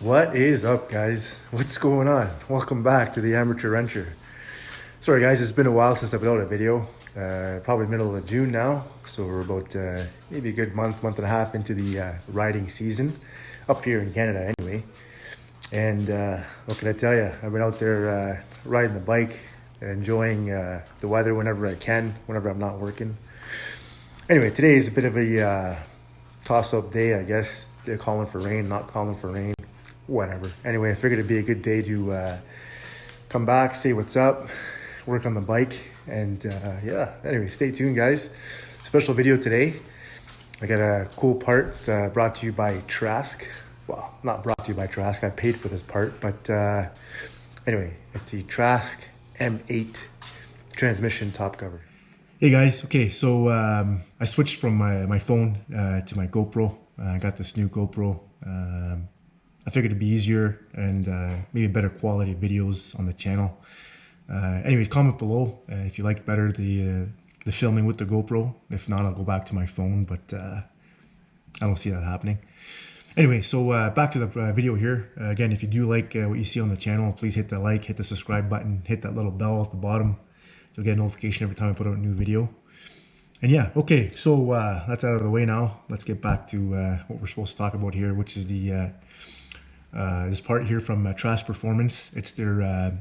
What is up, guys? What's going on? Welcome back to the Amateur Wrencher. Sorry guys, it's been a while since I put out a video. Probably middle of June now, so we're about maybe a good month and a half into the riding season up here in Canada anyway. And what can I tell you? I've been out there riding the bike, enjoying the weather whenever I can, whenever I'm not working. Anyway, today is a bit of a toss-up day, I guess. They're calling for rain, not calling for rain, whatever. Anyway, I figured it'd be a good day to come back, say what's up, work on the bike, and yeah. Anyway, stay tuned, guys. Special video today. I got a cool part brought to you by Trask. Well, not brought to you by Trask. I paid for this part, but anyway, it's the Trask M8 transmission top cover. Hey guys, okay, so I switched from my phone to my GoPro. I got this new GoPro. I figured it'd be easier and maybe better quality videos on the channel. Anyways, comment below if you liked better the filming with the GoPro. If not, I'll go back to my phone, but I don't see that happening. Anyway, so back to the video here. Again, if you do like what you see on the channel, please hit the like, hit the subscribe button, hit that little bell at the bottom. You'll get a notification every time I put out a new video. And yeah, okay, so that's out of the way now. Let's get back to what we're supposed to talk about here, which is the this part here from Trask Performance. It's their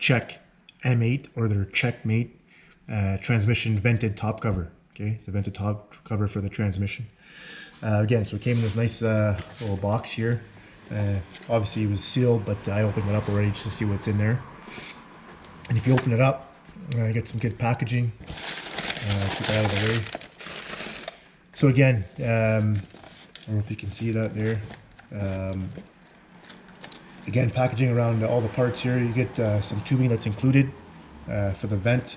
Czech M8 or their Checkmate transmission vented top cover. Okay, it's the vented top cover for the transmission. Again, so it came in this nice little box here. Obviously it was sealed, but I opened it up already just to see what's in there. And if you open it up, you get some good packaging. Let's get that out of the way. So again, I don't know if you can see that there. Again, packaging around all the parts here. You get some tubing that's included for the vent.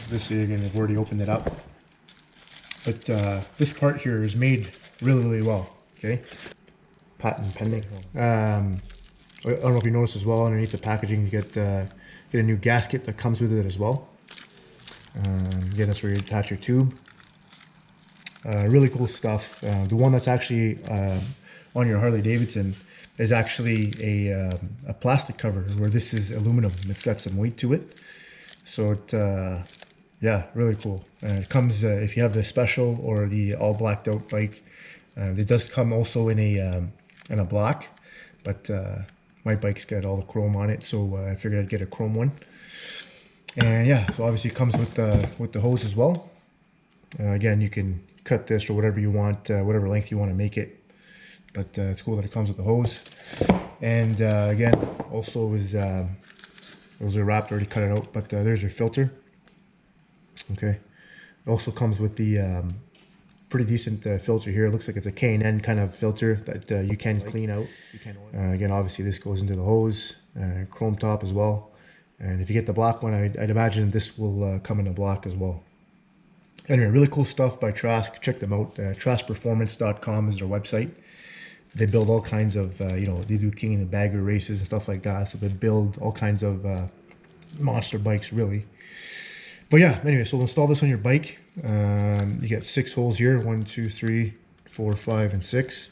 This again, I've already opened it up. But this part here is made really well. Okay, patent pending. I don't know if you noticed as well, underneath the packaging you get a new gasket that comes with it as well. Again, that's where you attach your tube. Really cool stuff. The one that's actually on your Harley-Davidson is actually a plastic cover, where this is aluminum. It's got some weight to it. So it, yeah, really cool. It comes, if you have the special or the all blacked out bike, it does come also in a black, but my bike's got all the chrome on it, so I figured I'd get a chrome one. And yeah, so obviously it comes with the hose as well. Again, you can cut this or whatever you want, whatever length you want to make it. But it's cool that it comes with the hose. And again, also those are wrapped, already cut it out, but there's your filter. Okay. It also comes with the pretty decent filter here. It looks like it's a K&N kind of filter that you can clean out. Again, obviously this goes into the hose, chrome top as well. And if you get the black one, I'd imagine this will come in a black as well. Anyway, really cool stuff by Trask. Check them out. TraskPerformance.com is their website. They build all kinds of, you know, they do king and the bagger races and stuff like that. So they build all kinds of monster bikes, really. But yeah, anyway, so we'll install this on your bike. You get 6 holes here, 1, 2, 3, 4, 5, and 6.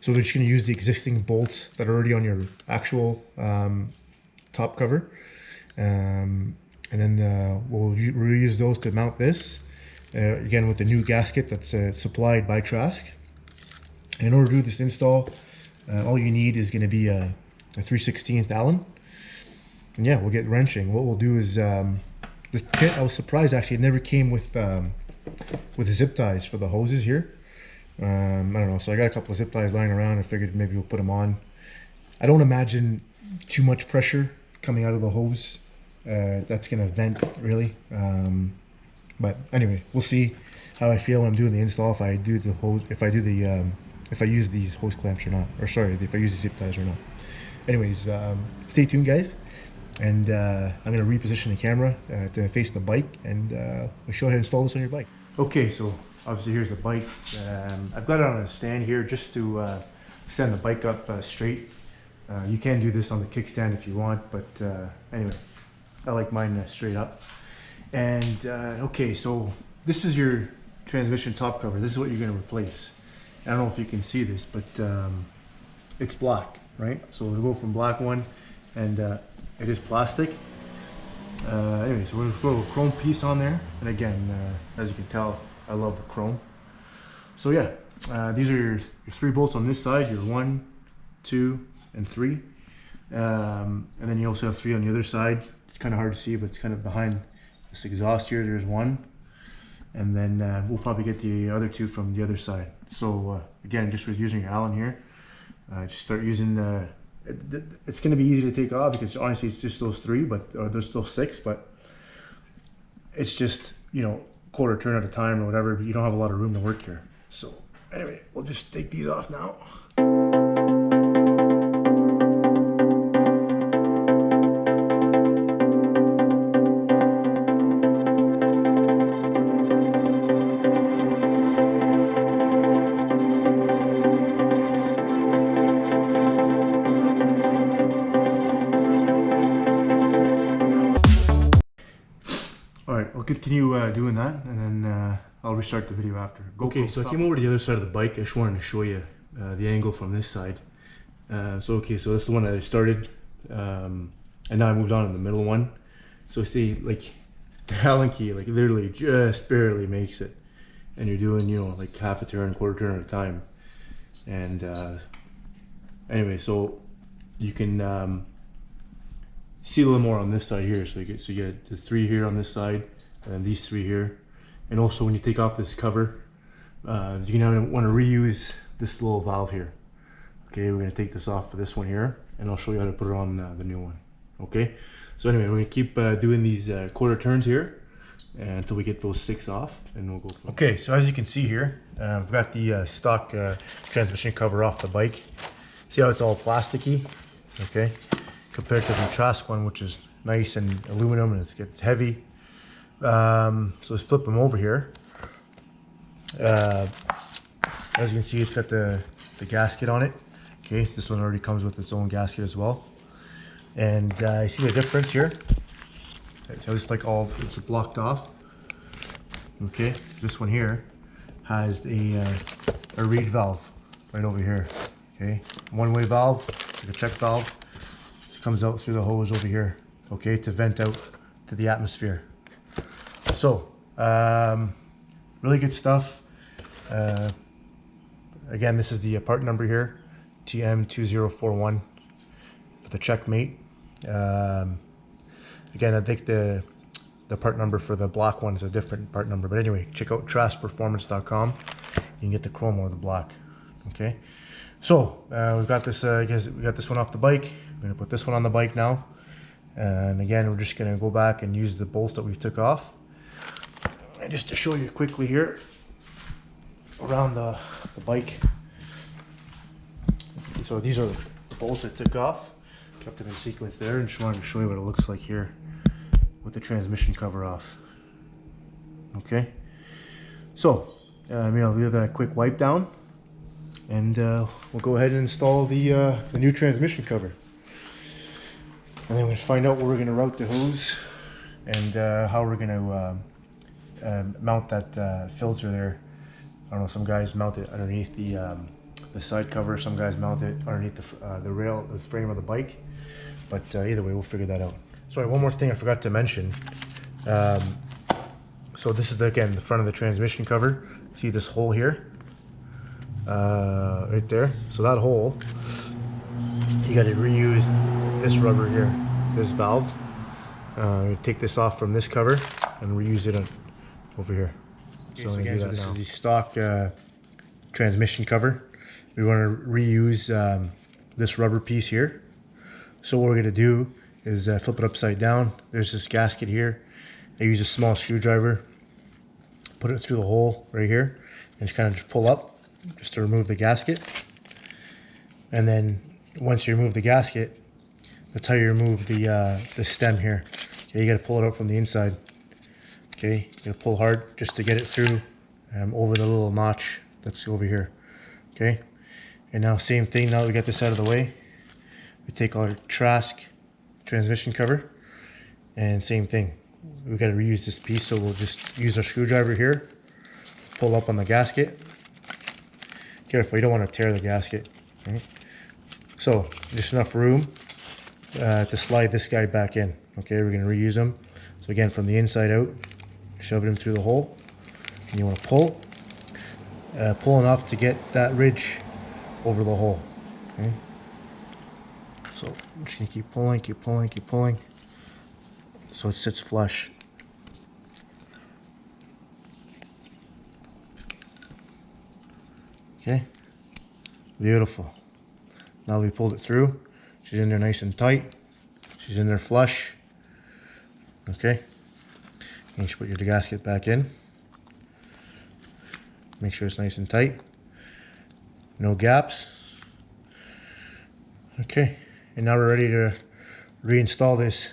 So we're just going to use the existing bolts that are already on your actual top cover. And then we'll reuse those to mount this. Again, with the new gasket that's supplied by Trask. And in order to do this install, all you need is going to be a 3/16 Allen. And yeah, we'll get wrenching. What we'll do is, this kit, I was surprised actually, it never came with zip ties for the hoses here. I don't know, so I got a couple of zip ties lying around. I figured maybe we'll put them on. I don't imagine too much pressure coming out of the hose. That's gonna vent really. But anyway, we'll see how I feel when I'm doing the install. If I do the hose, if I use these hose clamps or not, or sorry, if I use the zip ties or not. Anyways, stay tuned, guys. And I'm gonna reposition the camera to face the bike, and we'll show you how to install this on your bike. Okay, so obviously here's the bike. I've got it on a stand here just to stand the bike up straight. You can do this on the kickstand if you want, but anyway, I like mine straight up. And okay, so this is your transmission top cover. This is what you're going to replace. I don't know if you can see this, but it's black, right? So we'll go from black one, and it is plastic. Anyway, so we're gonna throw a chrome piece on there, and again, as you can tell, I love the chrome. So yeah, these are your 3 bolts on this side, your 1, 2, and 3. And then you also have 3 on the other side. It's kind of hard to see, but it's kind of behind this exhaust here. There's 1. And then we'll probably get the other 2 from the other side. So again, just with using your Allen here, just start using, it's going to be easy to take off because honestly it's just those 3, or there's still 6, but it's just, you know, quarter turn at a time or whatever, but you don't have a lot of room to work here. So anyway, we'll just take these off now. Alright, I'll continue doing that, and then I'll restart the video after. Okay, so I came over to the other side of the bike. I just wanted to show you the angle from this side. So that's the one that I started, and now I moved on to the middle one. So see, like, the Allen key, like, literally just barely makes it. And you're doing, you know, like half a turn, quarter turn at a time. And anyway, so you can see a little more on this side here. So you get the 3 here on this side, and then these 3 here. And also when you take off this cover, you're gonna want to reuse this little valve here. Okay, we're gonna take this off for this one here, and I'll show you how to put it on the new one. Okay, so anyway, we're gonna keep doing these quarter turns here until we get those 6 off, and we'll go from okay, so as you can see here, I've got the stock transmission cover off the bike. See how it's all plasticky, okay, compared to the Trask one, which is nice and aluminum, and it's heavy. So let's flip them over here. As you can see, it's got the gasket on it. Okay, this one already comes with its own gasket as well. And you see the difference here? It's like it's blocked off. Okay, this one here has a reed valve right over here. Okay, one-way valve, like a check valve. It comes out through the hose over here. Okay, to vent out to the atmosphere. So, really good stuff. Again, this is the part number here, TM2041 for the Checkmate. Again, I think the part number for the black one is a different part number. But anyway, check out traskperformance.com. You can get the chrome or the black. Okay. So we've got this. I guess we got this one off the bike. We're gonna put this one on the bike now. And again, we're just gonna go back and use the bolts that we took off. And just to show you quickly here around the bike. So these are the bolts I took off. Kept them in sequence there, and just wanted to show you what it looks like here with the transmission cover off. Okay. So I'll give that a quick wipe down, and we'll go ahead and install the new transmission cover. And then we'll find out where we're going to route the hose and how we're going to mount that filter there. I don't know, some guys mount it underneath the side cover, some guys mount it underneath the frame of the bike. But either way, we'll figure that out. Sorry, one more thing I forgot to mention. So this is, again, the front of the transmission cover. See this hole here? Right there. So that hole, you got to reuse this rubber here, this valve. Take this off from this cover and reuse it over here. Okay, so again, this is the stock transmission cover. We want to reuse this rubber piece here. So what we're going to do is flip it upside down. There's this gasket here. I use a small screwdriver, put it through the hole right here, and just kind of just pull up just to remove the gasket. And then once you remove the gasket, that's how you remove the stem here. Okay, you got to pull it out from the inside. Okay, you got to pull hard just to get it through over the little notch that's over here. Okay, and now same thing. Now that we got this out of the way, we take our Trask transmission cover, and same thing. We got to reuse this piece, so we'll just use our screwdriver here, pull up on the gasket, Careful, you don't want to tear the gasket. Right? So just enough room to slide this guy back in. Okay, we're going to reuse him. So again, from the inside out, shove it in through the hole. And you want to pull enough to get that ridge over the hole. Okay. So I'm just going to keep pulling, keep pulling, keep pulling, so it sits flush. Okay, beautiful. Now we pulled it through. She's in there nice and tight. She's in there flush. Okay, and you should put your gasket back in. Make sure it's nice and tight. No gaps. Okay, and now we're ready to reinstall this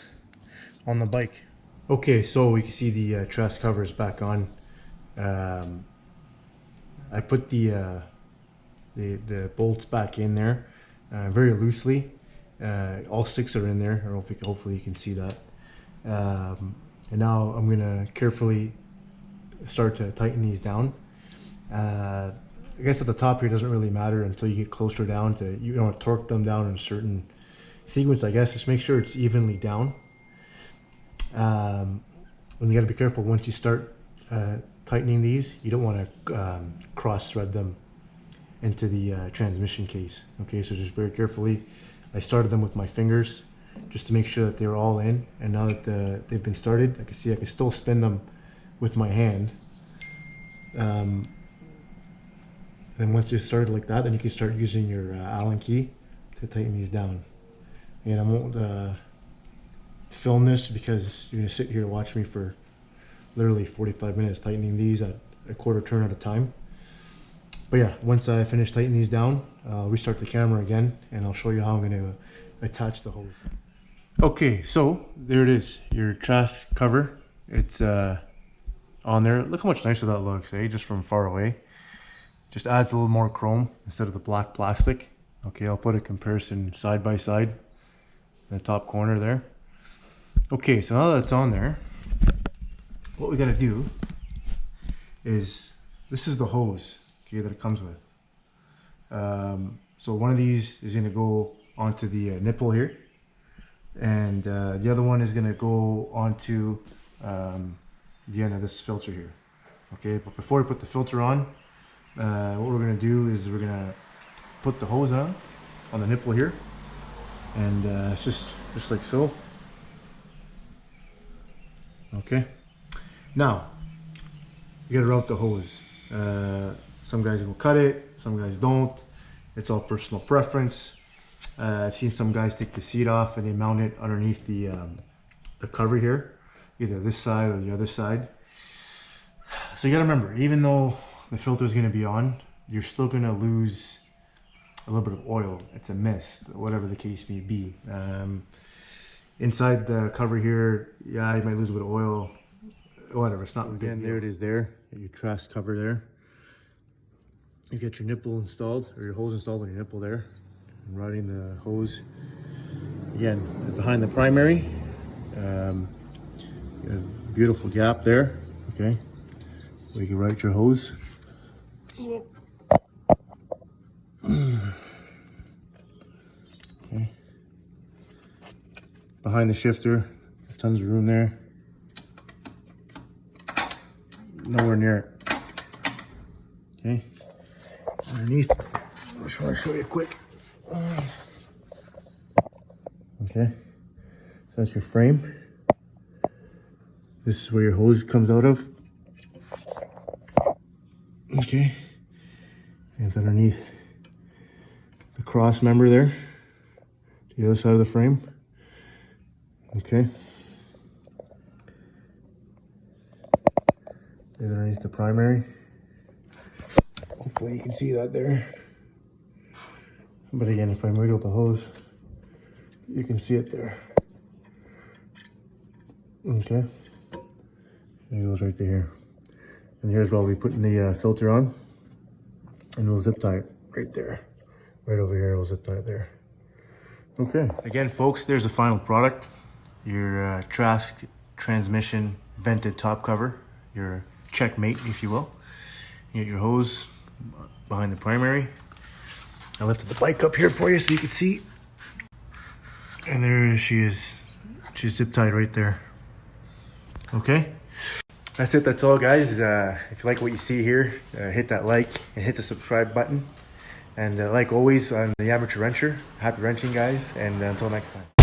on the bike. Okay, so we can see the Trask cover is back on. I put the bolts back in there very loosely. All 6 are in there. I don't know if hopefully you can see that. And now I'm gonna carefully start to tighten these down. I guess at the top here doesn't really matter until you get closer down to, you don't torque them down in a certain sequence, I guess. Just make sure it's evenly down. And you gotta be careful once you start tightening these. You don't want to cross thread them into the transmission case. Okay, so just very carefully. I started them with my fingers just to make sure that they were all in, and now that they've been started, I can see I can still spin them with my hand. Then once you started like that, then you can start using your Allen key to tighten these down. And I won't film this because you're gonna sit here and watch me for literally 45 minutes tightening these at a quarter turn at a time. But yeah, once I finish tightening these down, I'll restart the camera again and I'll show you how I'm gonna attach the hose. Okay, so there it is, your Trask cover. It's on there. Look how much nicer that looks, eh? Just from far away. Just adds a little more chrome instead of the black plastic. Okay, I'll put a comparison side by side in the top corner there. Okay, so now that it's on there, what we gotta do is, this is the hose, okay, that it comes with. So one of these is gonna go onto the nipple here, and the other one is gonna go onto the end of this filter here. Okay, but before we put the filter on, what we're gonna do is we're gonna put the hose on the nipple here, and it's just like so. Okay, now you gotta route the hose. Some guys will cut it, some guys don't. It's all personal preference. I've seen some guys take the seat off and they mount it underneath the cover here, either this side or the other side. So you gotta remember, even though the filter is gonna be on, you're still gonna lose a little bit of oil. It's a mist, whatever the case may be. Inside the cover here, yeah, you might lose a bit of oil. Whatever, it's not again. There it is. There, your Trask cover there. You get your nipple installed, or your hose installed on your nipple there, and routing the hose again behind the primary. You got a beautiful gap there. Okay, where you can route your hose. Okay. Behind the shifter, tons of room there. Nowhere near it. Okay. Underneath, I just want to show you quick. Okay. So that's your frame. This is where your hose comes out of. Okay. And it's underneath the cross member there, to the other side of the frame. Okay. There's underneath the primary. Hopefully you can see that there. But again, if I wiggle the hose, you can see it there. Okay. It goes right there. And here's where I'll be putting the filter on. And we'll zip tie it right there. Right over here, we'll zip tie it there. Okay. Again, folks, there's the final product. Your Trask transmission vented top cover. Your checkmate, if you will. You get your hose behind the primary. I lifted the bike up here for you so you can see. And there she is. She's zip tied right there. Okay. That's it. That's all, guys. If you like what you see here, hit that like and hit the subscribe button. And like always on the Amateur Wrencher, happy wrenching, guys. And until next time.